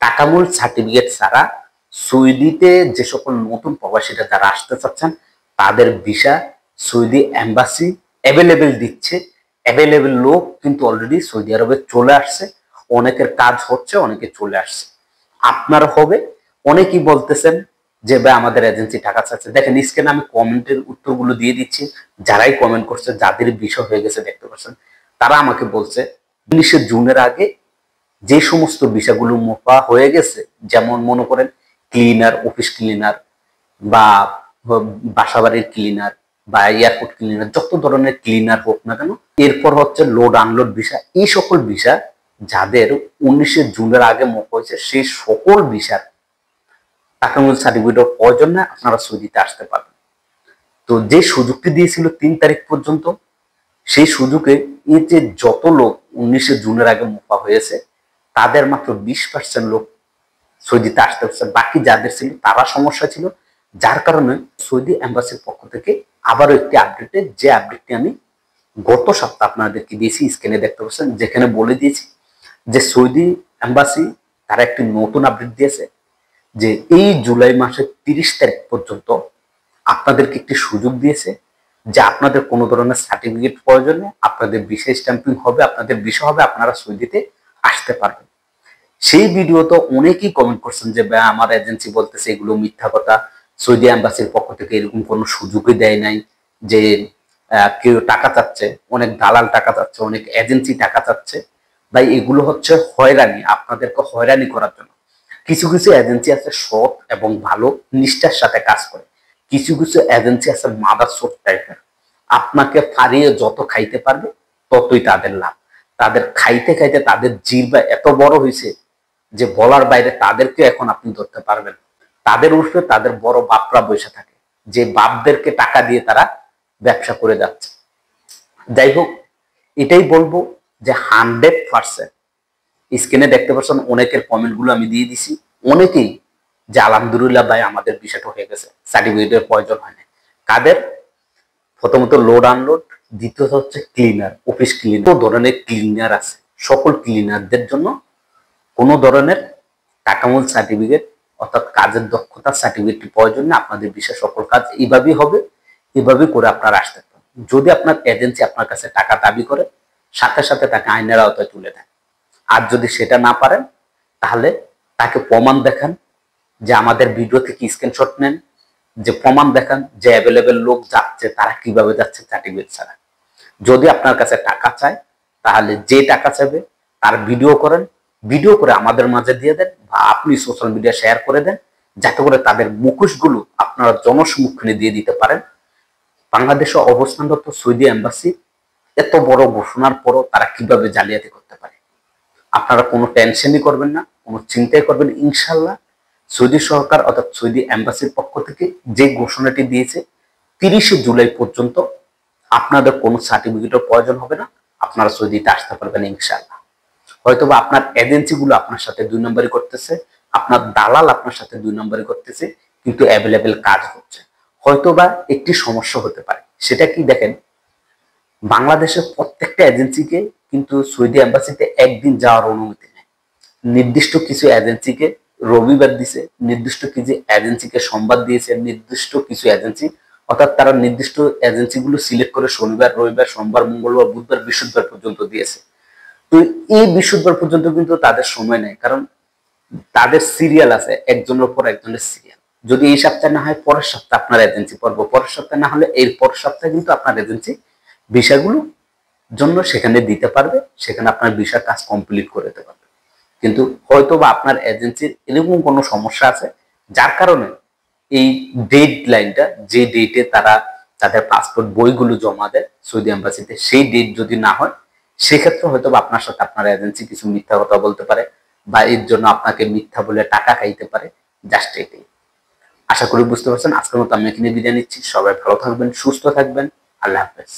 টাকামূল certificate ছাড়া সৌদিতে যে সকল নতুন প্রবাসীরা যারা আসতে চাচ্ছেন তাদের ভিসা সৌদি এম্বাসি অ্যাভেলেবেল দিচ্ছে। অ্যাভেলেবেল লোক কিন্তু অলরেডি সৌদি আরবে চলে আসছে, অনেকের কাজ হচ্ছে, অনেকে চলে আসছে। আপনার হবে। অনেকেই বলতেছেন যে ভাই আমাদের এজেন্সি টাকা চাচ্ছে। দেখেন স্ক্রিনে আমি কমেন্টের উত্তরগুলো দিয়ে দিচ্ছি। যারাই কমেন্ট করছে, যাদের বিষয় হয়ে গেছে দেখতে পাচ্ছেন, তারা আমাকে বলছে 19 জুনের আগে যে সমস্ত বিষয়গুলো মোপা হয়ে গেছে, যেমন মনে করেন ক্লিনার, অফিস ক্লিনার বা বাসাবাড়ির ক্লিনার বা এয়ারপোর্ট ক্লিনার, যত ধরনের ক্লিনার হোক না কেন, এরপর হচ্ছে লোড আনলোড ভিসা, এই সকল ভিসা যাদের 19 জুনের আগে মোপা হয়েছে সেই সকল ভিসার টাকামূল সার্টিফিকেট প্রয়োজন না, আপনারা সৌদিতে আসতে পারবেন। তো যে সুযোগটি দিয়েছিল 3 তারিখ পর্যন্ত, সেই সুযোগে এই যে যত লোক 19 জুনের আগে মোপা হয়েছে তাদের মাত্র 20% লোক সৌদিতে আসতে পারছে। বাকি যাদের ছিল তারা সমস্যা ছিল, যার কারণে সৌদি এম্বাসির পক্ষ থেকে আবারও একটি আপডেটে, যে আপডেটটি আমি গত সপ্তাহ আপনাদেরকে দিয়েছি, স্ক্রিনে দেখতে পাচ্ছেন, যেখানে বলে দিয়েছি যে সৌদি এম্বাসি তারা একটি নতুন আপডেট দিয়েছে যে এই জুলাই মাসের 30 তারিখ পর্যন্ত আপনাদেরকে একটি সুযোগ দিয়েছে যে আপনাদের কোনো ধরনের সার্টিফিকেট প্রয়োজন নেই, আপনাদের ভিসা স্ট্যাম্পিং হবে, আপনাদের ভিসা হবে, আপনারা সৌদিতে আসতে পারবেন। সেই ভিডিও তো অনেকেই কমেন্ট করছেন যে ভাই আমার এজেন্সি বলতেছে এগুলো মিথ্যা কথা, সৌদি এম্বাসির পক্ষ থেকে এরকম কোনো সুযোগই দেয় নাই, যে কেউ টাকা চাচ্ছে, অনেক দালাল টাকা চাচ্ছে, অনেক এজেন্সি টাকা চাচ্ছে। ভাই এগুলো হচ্ছে হয়রানি, আপনাদেরকে হয়রানি করার জন্য। কিছু কিছু এজেন্সি আছে সৎ এবং ভালো নিষ্ঠার সাথে কাজ করে, কিছু কিছু এজেন্সি আছে মাদার সোট টাইপের, আপনাকে ফারিয়ে যত খাইতে পারবে ততই তাদের লাভ। তাদের খাইতে খাইতে তাদের জিহ্বা এত বড় হয়েছে যে বলার বাইরে, তাদেরকে এখন আপনি ধরতে পারবেন। তাদের উর্ফে তাদের বড় বাপরা বসে থাকে, যে বাপদেরকে টাকা দিয়ে তারা ব্যবসা করে যাচ্ছে। যাই হোক, এটাই বলবো যে 100% স্ক্রিনে দেখতে পাচ্ছেন অনেকের কমেন্ট গুলো আমি দিয়ে দিছি। অনেকেই যে আলহামদুলিল্লাহ ভাই আমাদের বিষয়টা হয়ে গেছে, সার্টিফিকেটের প্রয়োজন হয় না। কাদের? প্রথমত লোড আনলোড, দ্বিতীয়ত হচ্ছে ক্লিনার, অফিস ক্লিনার, ধরনের ক্লিনার আছে, সকল ক্লিনারদের জন্য কোনো ধরনের টাকামূল সার্টিফিকেট অর্থাৎ কাজের দক্ষতার সার্টিফিকেট প্রয়োজন না। আপনাদের বিশেষ সকল কাজ এইভাবেই হবে, এভাবে করে আপনারা আসতে পারেন। যদি আপনার এজেন্সি আপনার কাছে টাকা দাবি করে, সাথে সাথে তাকে আইনের আওতায় তুলে দেন। আর যদি সেটা না পারেন তাহলে তাকে প্রমাণ দেখান, যে আমাদের ভিডিও থেকে স্ক্রিনশট নেন, যে প্রমাণ দেখান যে অ্যাভেলেবেল লোক যাচ্ছে, তারা কিভাবে যাচ্ছে সার্টিফিকেট ছাড়া। যদি আপনার কাছে টাকা চায় তাহলে যে টাকা চাইবে তার ভিডিও করেন, ভিডিও করে আমাদের মাঝে দিয়ে দেন বা আপনি সোশ্যাল মিডিয়া শেয়ার করে দেন, যাতে করে তাদের মুখোশগুলো আপনারা জনসম্মুখে দিয়ে দিতে পারেন। বাংলাদেশে অবস্থানরত সৌদি এম্বাসি এত বড় ঘোষণার পরও তারা কিভাবে জালিয়াতি করতে পারে। আপনারা কোনো টেনশনই করবেন না, কোনো চিন্তাই করবেন। ইনশাল্লাহ সৌদি সরকার অর্থাৎ সৌদি এম্বাসির পক্ষ থেকে যে ঘোষণাটি দিয়েছে 30 জুলাই পর্যন্ত আপনাদের কোনো সার্টিফিকেটের প্রয়োজন হবে না, আপনারা সৌদিতে আসতে পারবেন ইনশাল্লাহ। হয়তোবা আপনার এজেন্সি গুলো আপনার সাথে 2 নম্বরই করতেছে, আপনার দালাল আপনার সাথে 2 নম্বরই করতেছে, কিন্তু অ্যাভেলেবেল কাজ হচ্ছে। হয়তোবা একটি সমস্যা হতে পারে, সেটা কি দেখেন, বাংলাদেশের প্রত্যেকটা এজেন্সিকে কিন্তু সৌদি এম্বাসিতে একদিন যাওয়ার অনুমতি নেই। নির্দিষ্ট কিছু এজেন্সিকে রবিবার দিছে, নির্দিষ্ট কিছু এজেন্সিকে সোমবার দিয়েছে, নির্দিষ্ট কিছু এজেন্সি অর্থাৎ তারা নির্দিষ্ট এজেন্সিগুলো সিলেক্ট করে শনিবার, রবিবার, সোমবার, মঙ্গলবার, বুধবার, বৃহস্পতিবার পর্যন্ত দিয়েছে। তো এই বৃহস্পতিবার পর্যন্ত কিন্তু তাদের সময় নেই, কারণ তাদের সিরিয়াল আছে, একজনের পর একজনের সিরিয়াল। যদি এই সপ্তাহে না হয় পরের সপ্তাহে আপনার এজেন্সি পড়বো, পরের সপ্তাহে না হলে এর পরের সপ্তাহে কিন্তু আপনার এজেন্সি ভিসাগুলো জন্য সেখানে দিতে পারবে, সেখানে আপনার ভিসা কাজ কমপ্লিট করে দিতে পারবে। কিন্তু হয়তো বা আপনার এজেন্সির এরকম কোনো সমস্যা আছে, যার কারণে এই ডেট লাইনটা, যে ডেটে তারা তাদের পাসপোর্ট বইগুলো জমা দেয় সৌদি এম্বাসিতে, সেই ডেট যদি না হয়, সেক্ষেত্রে হয়তো আপনার সাথে আপনার এজেন্সি কিছু মিথ্যা কথা বলতে পারে বা এর জন্য আপনাকে মিথ্যা বলে টাকা খাইতে পারে। জাস্ট এটাই। আশা করি বুঝতে পারছেন। আজকের মতো আমি এখানে বিদায় নিচ্ছি। সবাই ভালো থাকবেন, সুস্থ থাকবেন। আল্লাহ হাফেজ।